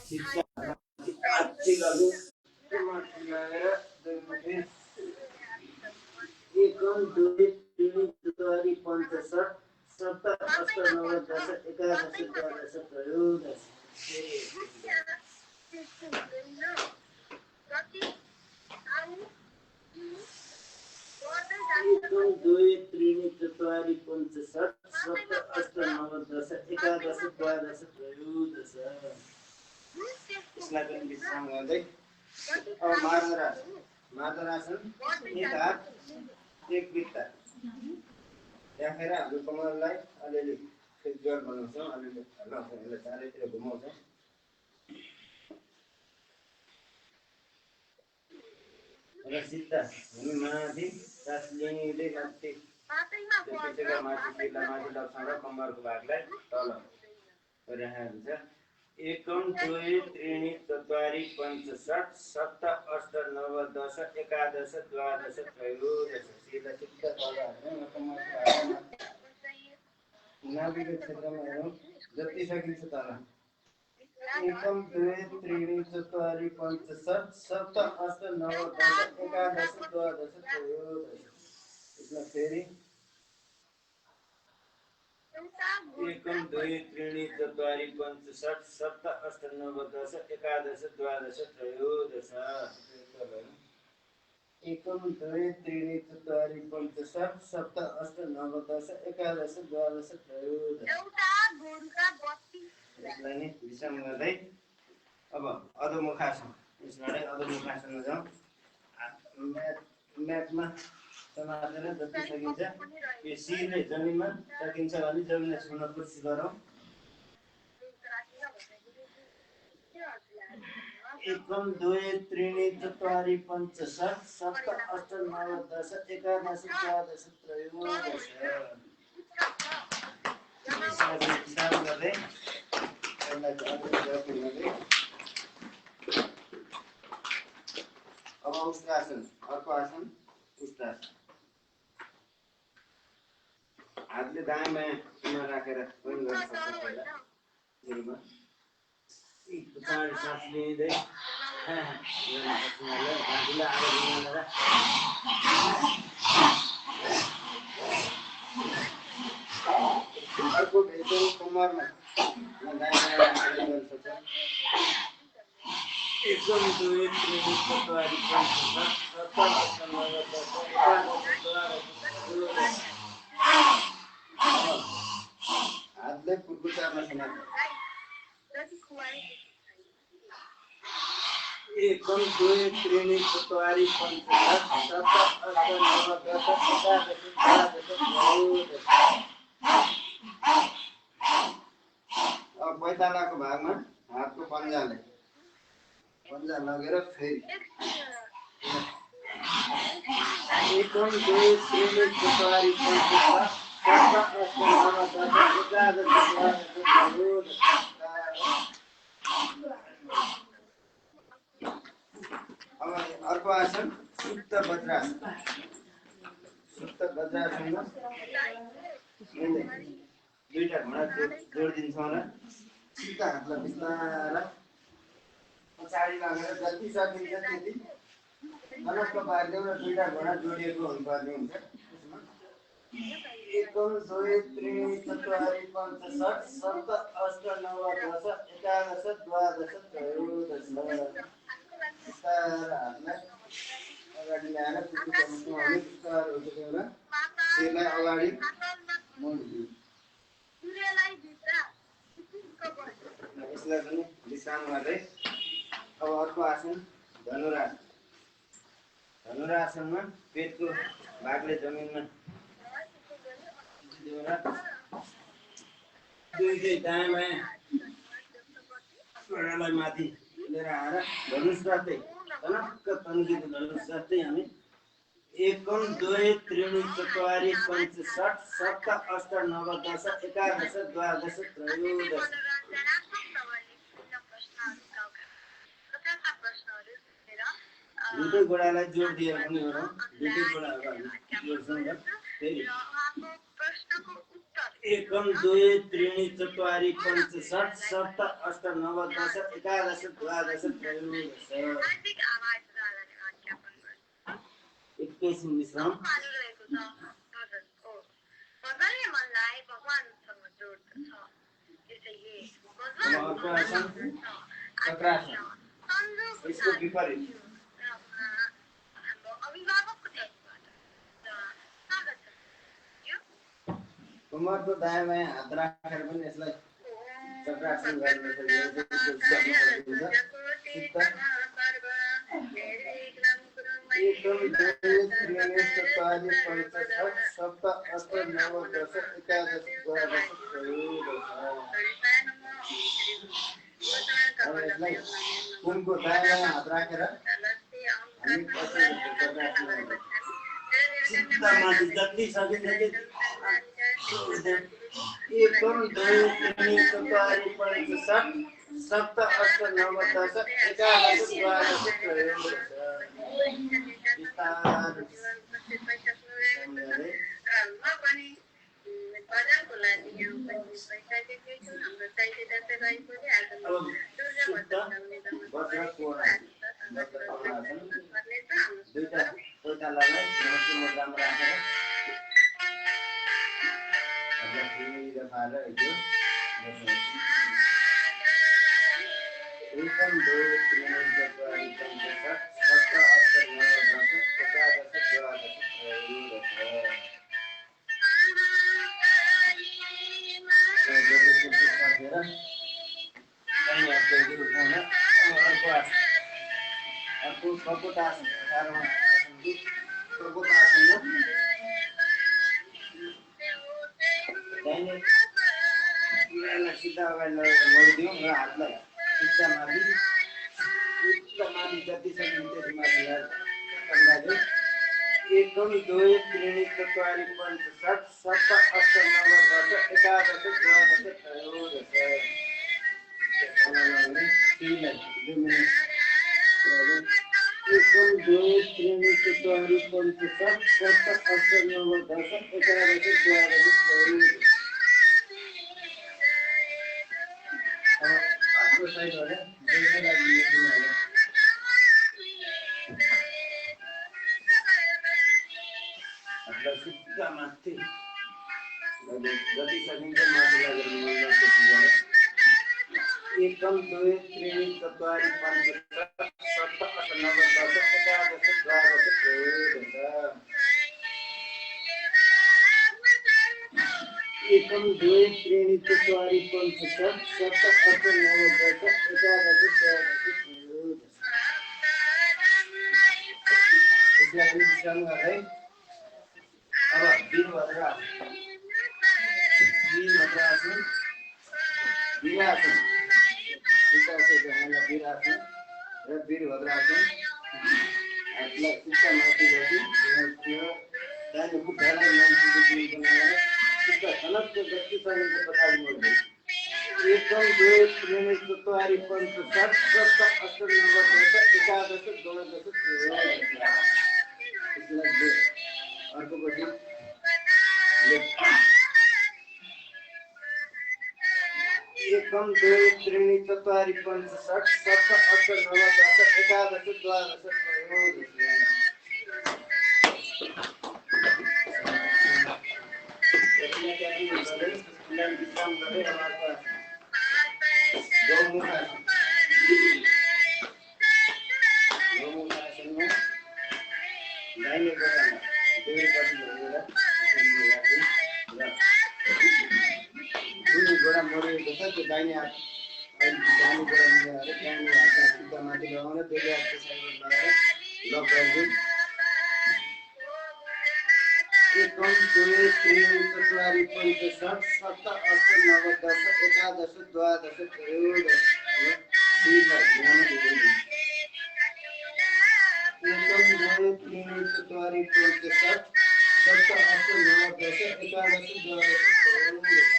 शिक्षा आर्थिक अभी माथि लागेर दुई मुठी एकम दुई तीन चतुवारी पञ्च षट् सप्त अष्ट नव दश एकादश द्वादश त्रयोदश एकम दुई त्रीणि चत्वारि पञ्च षट् सप्त अष्ट नव दश एकादश द्वादश त्रयोदश यसलाई पनि विश्राम गर्दै अब मार्गरासन एक हात एक बित्ता राखेर हाम्रो कमरलाई अलिअलि जोड बनाउँछौँ अलिअलि हल्लाउँछौँ यसलाई चारैतिर घुमाउँछौँ र सिधा हामी माथि सास लिँदै माथि त्यसैका माथि सिधा माथि लग्छौँ र कम्मरको भागलाई तल राखेको हुन्छ एकम दुई त्रीणि चत्वारि पञ्च षट् सप्त अष्ट नव दश एकादश द्वादश त्रयोदश सिधा सिधा तल हाल्ने कम्मरको भागमा नाभिको क्षेत्रमा हेरौँ जति सकिन्छ तल एकम दुई त्रीणि चत्वारि पञ्च षट् सप्त अष्ट नव दश एकादश द्वादश त्रयोदश यसमा फेरि एकम दुई त्रीणि चत्वारि पञ्च षट् सप्त अष्ट नव दश एकादश द्वादश त्रयोदश एकम दुई त्रीणि चत्वारि पञ्च षट् सप्त अष्ट नव दश एकादश द्वादश त्रयोदश यसलाई नै विश्राम गर्दै अब अधोमुखासन यसबाटै अधोमुखासनमा जाउँ म्याटमा समातेर जति सकिन्छ यो शिरले जमिनमा सकिन्छ भने जमिनलाई छुन कोसिस गरौँ एकम दुई त्रीणि चत्वारि पञ्च षट् सप्त अष्ट नव दश एकादश द्वादश त्रयोदश विश्राम गर्दै अब उष्ट्रासन अर्को आसन उष्ट्रासन हातले दायाँ बायाँमा राखेर पनि गर्न सक्छ पहिला सुरुमा पछाडि सास लिँदै घाँटीलाई आगो दिएर अर्को भेटौँ कम्मरमा एकम दुई त्रीणि चत्वारि पञ्च षट् सप्त अष्ट नव दश एकादश द्वादश त्रयोदश हातले कुर्कुचामा समात्नु एकम दुई त्रीणि चत्वारि पञ्च षट् सप्त अष्ट नव दश एकादश द्वादश त्रयोदश अब पैतालाको भागमा हातको पन्जा लगेर फेरि एकम दुई त्रीणि चत्वारि पञ्च षट् सप्त अष्ट नव दश एकादश द्वादश त्रयोदश अब अर्को आसन सुप्त वज्रासनमा दुईटा घुँडा जोडिदिन्छौँ र सिधा हातलाई बिस्तारै पछाडि लगेर जति सकिन्छ त्यति अलग्ग पारिदेऊ र दुईटा घुँडा जोडिएको हुनुपर्ने हुन्छ एकम दुई त्रीणि चत्वारि पञ्च षट् सप्त अष्ट नव दश एकादश द्वादश त्रयोदश बिस्तारै हातलाई अगाडि ल्याएर कुर्कुचामा बिस्तारै उठेर त्यसलाई अगाडि मोडिदिनु यसलाई पनि विश्राम गर्दै अब अर्को आसन धनुरासनमा पेटको भागले जमिनमा दुईटै दायाँ बायाँ घुँडालाई माथि लिएर आएर धनुष जस्तै टनक्क तन्किएको धनुष जस्तै हामी एकम दुई त्रीणि चत्वारि पञ्च षट् सप्त अष्ट नव दश एकादश द्वादश त्रयोदश दुईटै गोडालाई जोड दिएर पनि गरौँ दुईटै गोडाहरू हामी जोड्छौँ र फेरि एकम द्वे त्रीणि चत्वारि पञ्च षट् सप्त अष्ट नव दश एकादश द्वादश त्रयोदश 21 विश्राम इसको विपरीत कमरको दायाँ बायाँ हात राखेर पनि यसलाई चक्रासन गर्न सकिन्छ। एकम द्वे त्रीणि चत्वारि पञ्च षट् सप्त अष्ट नव दश एकादश द्वादश त्रयोदश। अब यसलाई कुमको दायाँ बायाँ हात राखेर हामी चक्रासन गर्छौँ। चित्तमाथि जति सकिन्छ त्यति एकम द्वे त्रीणि चत्वारि पञ्च षट् सप्त अष्ट नव दश एकादश द्वादश त्रयोदश। एकम द्वे त्रीणि चत्वारि पञ्च षट् सप्त अष्ट नव दश एकादश द्वादश सिधा अगाडि लडिदिउँ र हातलाई चित्तमाथि जति सकिन्छ त्यति माथि लगाइदिउँ। एकम द्वे त्रीणि चत्वारि पञ्च षट् सप्त अष्ट नव दश एकादश द्वादश त्रयोदश। एकम द्वे त्रीणि चत्वारि पञ्च षट् सप्त अष्ट नव दश एकादश द्वादश त्रयोदश। अर्को साइड हो सिधा माथि जति सकिन्छ माथि लगेर एकम द्वे त्रीणि चत्वारि पञ्च षट् सप्त नव दश एकादश द्वादश त्रयोदश। एकम द्वे त्रीणि चत्वारि पञ्च षट् सप्त अष्ट नव दश एकादश द्वादश त्रयोदश। यसलाई विश्राम गर्दै अब वीरभद्रासन वीरासन र वीरभद्रासन। हातलाई चित्तमाथि गरी दाहिने खुट्टालाई मान्छेको बनाएर चित्त सनक्क जति सकिन्छ पछाडि मोड्दै एकम द्वे त्रीणि चत्वारि पञ्च षट् सप्त अष्ट नव दश एकादश द्वादश त्रयोदश। अर्कोपट्टि एकम द्वे त्रीणि चत्वारि पञ्च षट् सप्त अष्ट नव दश एकादश द्वादश त्रयोदश। विश्राम गर्दै गौमुखासनमा दाहिने गोडामा दुईपट्टि लगेर जुन गोडा मोडिएको छ त्यो दाहिने हात दाहिने गोडा मिलाएर दाहिने हातलाई सिद्धामाथि लगाउन त्यसले हात पछाडि लगाएर लक गरिदिउँ। एकम द्वे त्रीणि चत्वारि पञ्च षट् सप्त अष्ट नव दश एकादश द्वादश त्रयोदश। एकम द्वे त्रीणि चत्वारि पञ्च षट् सप्त अष्ट नव दश एकादश द्वादश त्रयोदश।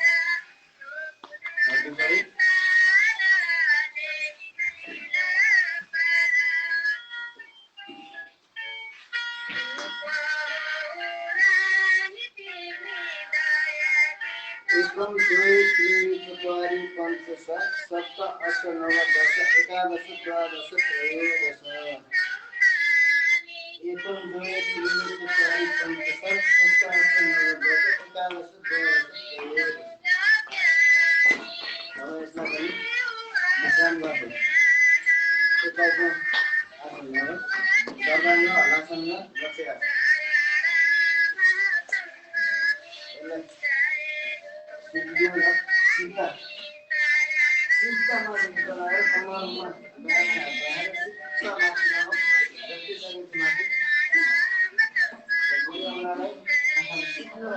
एकम 2 3 4 5 6 7 8 9 10 11 12 13 एकम 2 3 4 5 6 7 8 9 10 11 12 अब यसमा पनि निशान गर्दै एकाइको आसन हो सर्वाङ्ग हलासन बसेका छ यसलाई सिधा सिधा माथि बनाएर कमरमा दायाँ हात सिधा माथि लगाऊ जति सकिन्छ माथि गुरुआमालाई आँखाले सिधा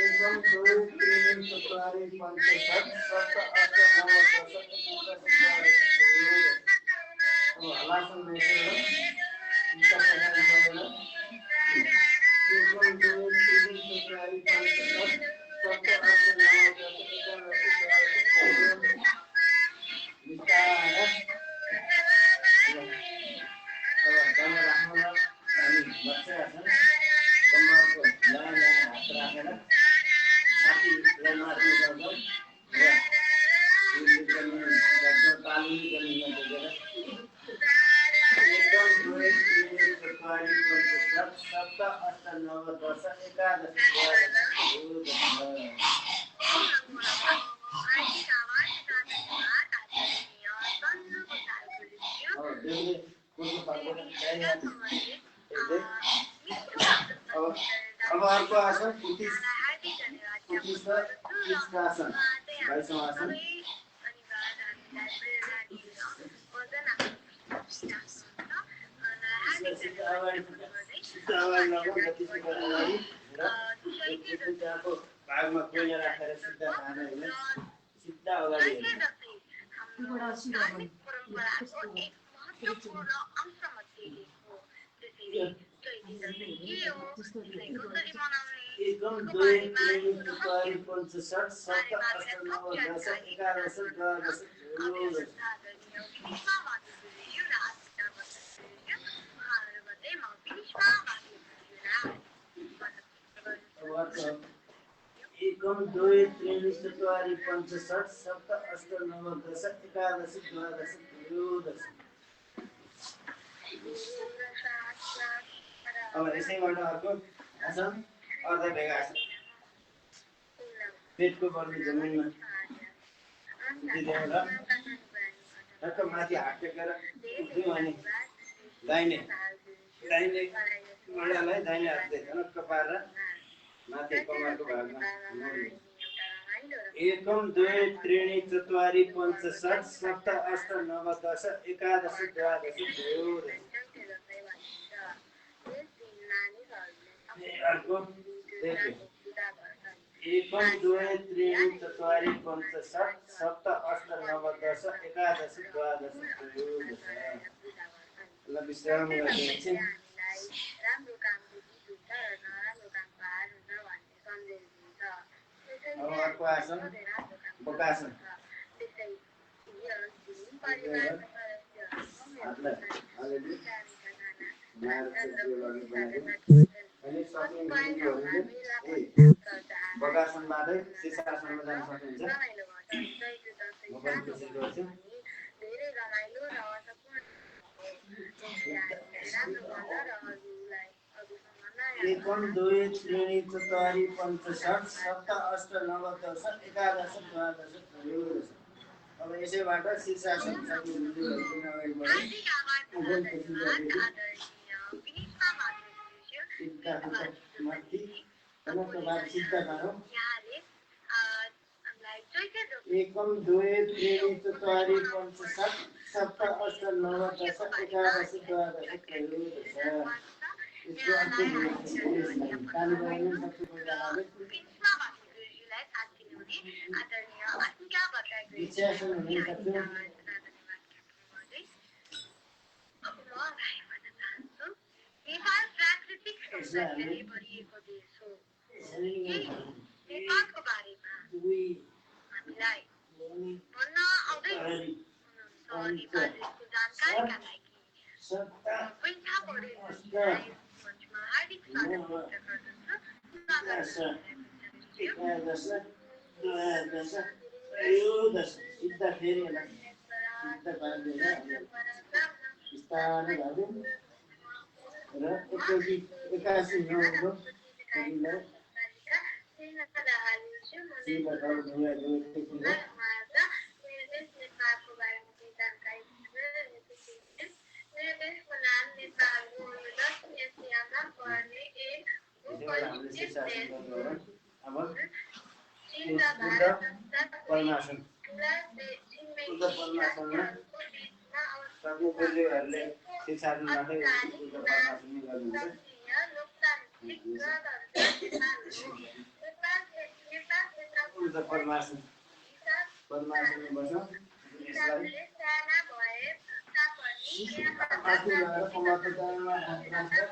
एकदम 2 3 4 5 6 7 8 9 10 11 12 हलासन बसेर सिधा बनाएर एकदम 2 3 4 5 6 7 8 9 10 11 12 बिस्तारै अब कमर राख्नुलाई हामी बसेका छौँ कमरको दायाँ हात राखेर छातीलाई माथि गर्छौँ र तालुनी जमिनमा देखेर एकदम 2 3 4 5 6 7 8 9 10 11 अब अर्को आसन उत्तिष्ठासन 22औं आसन भागमा कोइला राखेर सिधा खाना होइन सिधा अगाडि एकदम 2 3 4 5 6 7 8 9 10 11 12 एकम 2 3 4 5 6 7 8 9 10 11 12 अब यसैबाट अर्को आसन अर्ध भेगा आसन पेटको बलले जमिनमा दिएर टक्क माथि हात टेकेर उठ्यौँ अनि दाहिने घुँडालाई दाहिने हातले झनक्क पारेर माथि कमरको भागमा एकम 2 3 4 5 6 7 8 9 10 11 12 अर्को एकम 2 3 4 5 6 7 8 9 10 11 12 ल विश्राम गर्छौँ अब अर्को आसन बोकासन बगासनबाटै शीर्षासनमा जान सक्नुहुन्छ म पनि त्यसै गर्छु एकम 2 3 4 5 6 7 8 9 10 11 12 अब यसैबाट शीर्षासन एकम 2 3 4 5 6 7 8 9 10 11 12 इसको अर्को काली बनाउने सबसे पहिला विचासन हुने सक्छ नेपाल प्राकृतिक सौन्दर्यले भरिएको देश हो। नेपालको बारेमा हामीलाई भन्न आउँदै हुनुहुन्छ नेपालको जानकारीका लागि पैसा पढेर हार्दिक स्वागत व्यक्त गर्दछु। सिद्धा फेरि सिद्धा पार्दैन बिस्तारै झाल्यो र एकचोटि 81 नौको त्यसलाई सिधा तल भइहाल्यो एकचोटि अब पद्मासन पद्मासनमा कतिपयहरूले शिक्षार्थ राख्दै पद्मासन गर्नुहुन्छ पद्मासन पद्मासनमा बस्छौँ यसलाई माथि लगाएर कमरको दायाँमा हात राखेर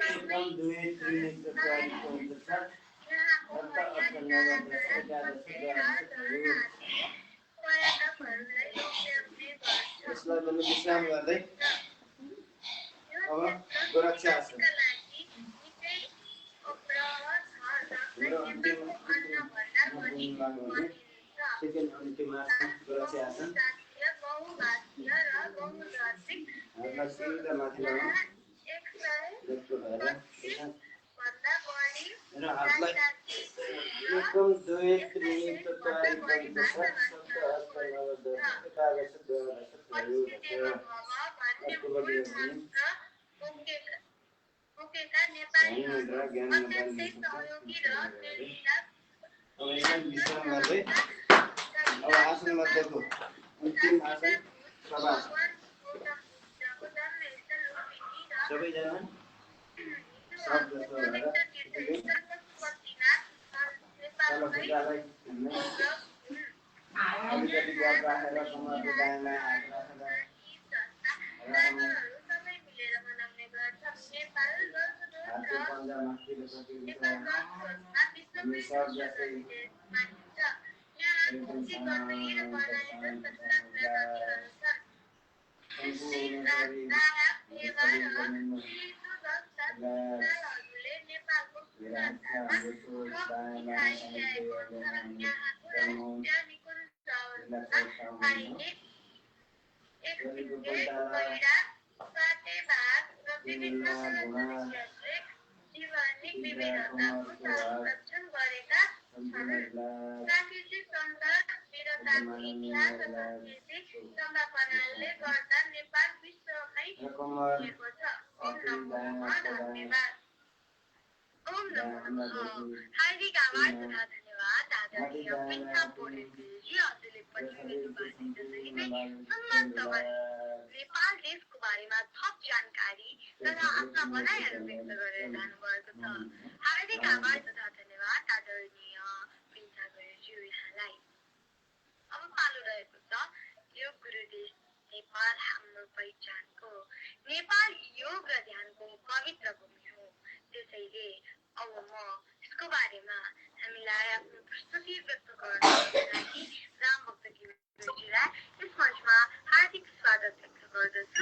एकदम दुई त्रिनेत्र चतुर्थ यसलाई पनि विश्राम गर्दै अब गोरक्षासन हाम्रो अन्तिम सेकेन्ड अन्तिम आसन गोरक्षासन हातलाई सिधा माथि लगाउँ र हातलाई एकदम दुई त्रिनेत्र चतुर्थ पञ्चदश सप्त अष्ट नव दश एकादश द्वादश त्रयोदश विश्राम गर्दै अब आसन मध्येको अन्तिम आसन प्रभासन सबैजना शब्द अलिकति ग्याप राखेर कमरको दायाँमा हात राखेर हातको पन्जा माथिल्लो सकिन्छ हामी सब जस्तै एकदम हार्दिक आभार तथा धन्यवाद आदरणीय पिन्सा बोर्डेजी हजुरले पनि मेरो नेपाल देशको बारेमा थप जानकारी तथा आफ्ना भनाइहरू व्यक्त गरेर जानुभएको छ। हार्दिक आभार तथा धन्यवाद आदरणीय पिन्सा बोर्डेजी यहाँलाई। अब पालो रहेको छ योग गुरुदेश नेपाल हाम्रो पहिचानको। नेपाल योग र ध्यानको पवित्र भूमि हो। त्यसैले अब म यसको बारेमा हामीलाई आफ्नो प्रस्तुति व्यक्त गर्नको लागि राम भक्त गिरीजीलाई यस मञ्चमा हार्दिक स्वागत व्यक्त गर्दछु।